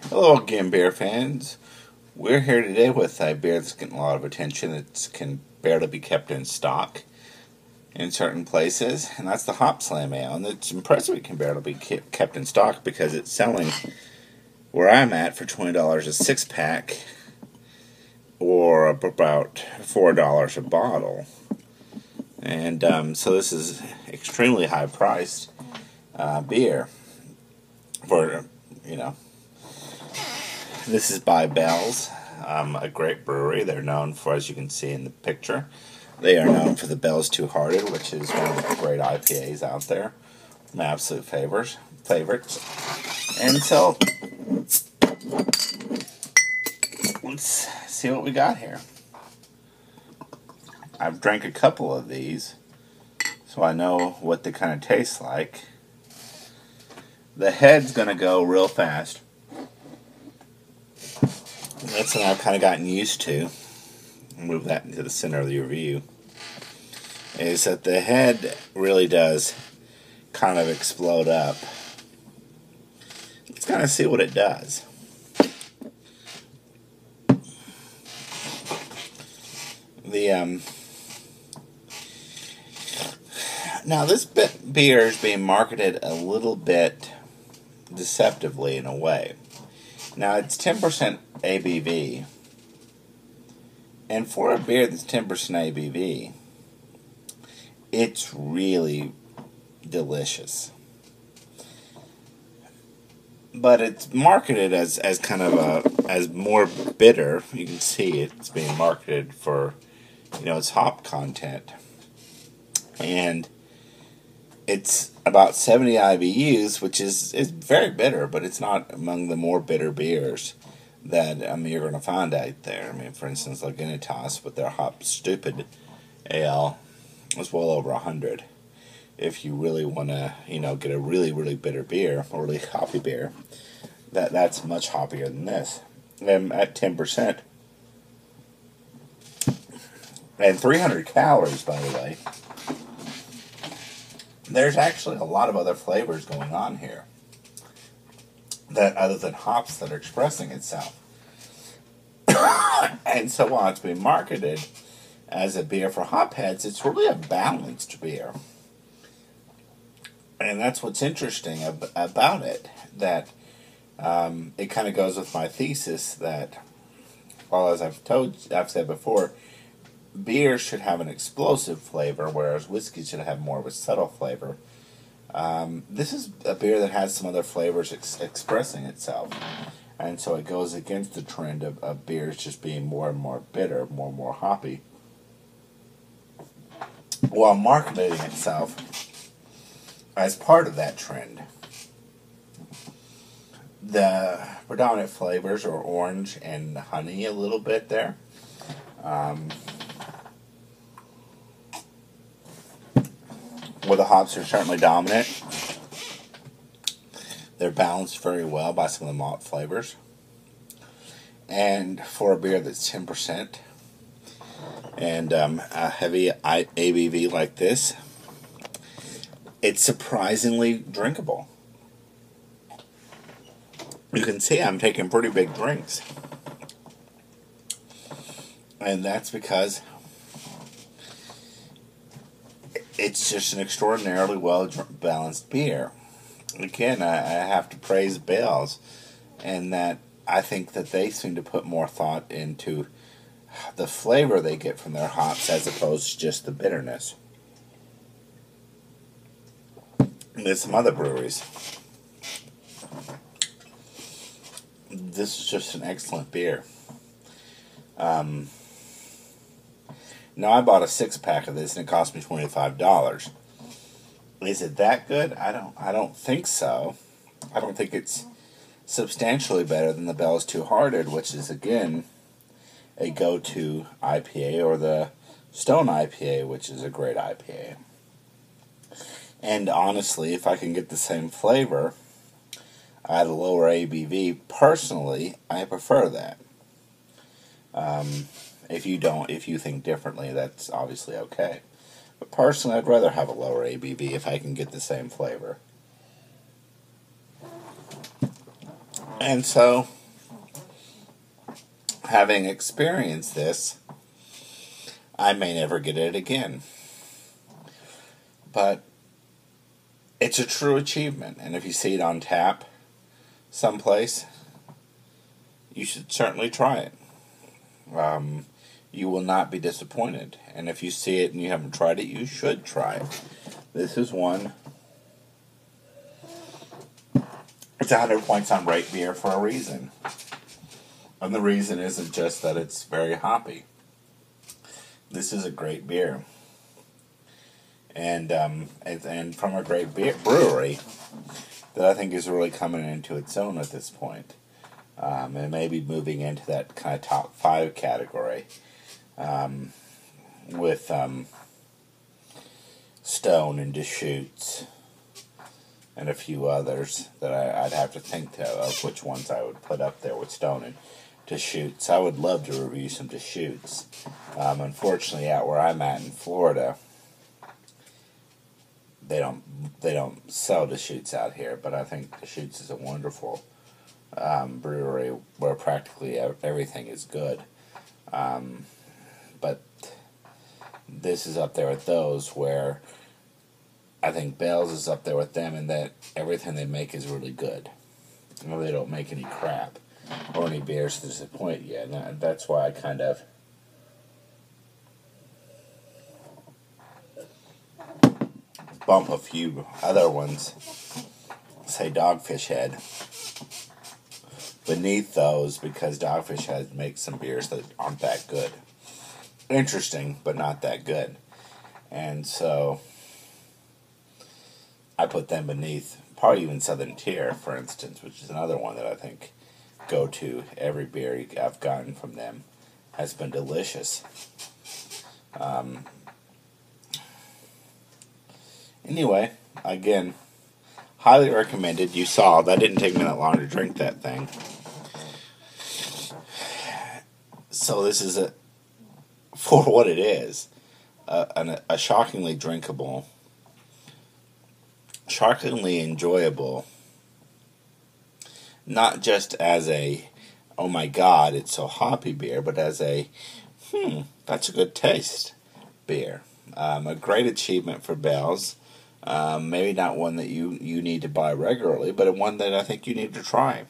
Hello again, beer fans. We're here today with a beer that's getting a lot of attention. It can barely be kept in stock in certain places, and that's the Hopslam Ale. And it's impressive it can barely be kept in stock because it's selling where I'm at for $20 a 6-pack, or about $4 a bottle. And so this is extremely high-priced beer for, This is by Bell's, a great brewery. They're known for, as you can see in the picture, they are known for the Bell's Two Hearted, which is one of the great IPAs out there. My absolute favorites. And so, let's see what we got here. I've drank a couple of these, so I know what they kind of taste like. The head's going to go real fast. That's what I've kind of gotten used to. Move that into the center of your view. Is that the head really does kind of explode up. Let's kind of see what it does. Now this beer is being marketed a little bit deceptively in a way. Now it's 10% ABV, and for a beer that's 10% ABV, it's really delicious. But it's marketed as kind of as more bitter. You can see it's being marketed for, its hop content, and it's about 70 IBUs, which is very bitter, but it's not among the more bitter beers that you're going to find out there. For instance, like Lagunitas with their Hop Stupid Ale is well over 100. If you really want to, get a really, really bitter beer, or really hoppy beer, that's much hoppier than this. And at 10%. And 300 calories, by the way. There's actually a lot of other flavors going on here, that other than hops, that are expressing itself. And so while it's being marketed as a beer for hopheads, it's really a balanced beer. And that's what's interesting about it, that it kind of goes with my thesis that, well, as I've said before, beer should have an explosive flavor, whereas whiskey should have more of a subtle flavor. This is a beer that has some other flavors expressing itself, and so it goes against the trend of beers just being more and more bitter, more and more hoppy, while marketing itself as part of that trend. The predominant flavors are orange and honey a little bit there. Where the hops are certainly dominant. They're balanced very well by some of the malt flavors. And for a beer that's 10% and a heavy ABV like this, it's surprisingly drinkable. You can see I'm taking pretty big drinks. And that's because it's just an extraordinarily well-balanced beer. Again, I have to praise Bell's, and that I think that they seem to put more thought into the flavor they get from their hops as opposed to just the bitterness. And there's some other breweries. This is just an excellent beer. Now, I bought a 6-pack of this, and it cost me $25. Is it that good? I don't think so. I don't think it's substantially better than the Bell's Two Hearted, which is, again, a go-to IPA, or the Stone IPA, which is a great IPA. And honestly, if I can get the same flavor at a lower ABV, personally, I prefer that. If you think differently, that's obviously okay. But personally, I'd rather have a lower ABV if I can get the same flavor. And so, having experienced this, I may never get it again. But it's a true achievement, and if you see it on tap someplace, you should certainly try it. You will not be disappointed, and if you see it and you haven't tried it, you should try it. This is one. It's 100 points on Rate Beer for a reason, and the reason isn't just that it's very hoppy. This is a great beer. And from a great brewery that I think is really coming into its own at this point. And maybe moving into that kind of top 5 category with Stone and Deschutes and a few others that I'd have to think of which ones I would put up there with Stone and Deschutes. I would love to review some Deschutes. Unfortunately, out where I'm at in Florida, they don't sell Deschutes out here, but I think Deschutes is a wonderful brewery where practically everything is good. But this is up there with those where I think Bell's is up there with them in that everything they make is really good. You know, they don't make any crap or any beers to disappoint you, and that's why I kind of bump a few other ones, say Dogfish Head, beneath those, because Dogfish Head makes some beers that aren't that good. Interesting, but not that good. And so I put them beneath probably even Southern Tier, for instance, which is another one that I think go to. Every beer I've gotten from them has been delicious. Anyway, again, highly recommended. You saw that didn't take me that long to drink that thing. So this is for what it is, a shockingly drinkable, shockingly enjoyable, not just as a, oh my god, it's so hoppy beer, but as a, that's a good taste beer. A great achievement for Bell's. Maybe not one that you need to buy regularly, but one that I think you need to try.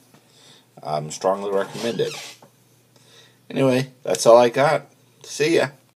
Strongly recommended. Anyway, that's all I got. See ya.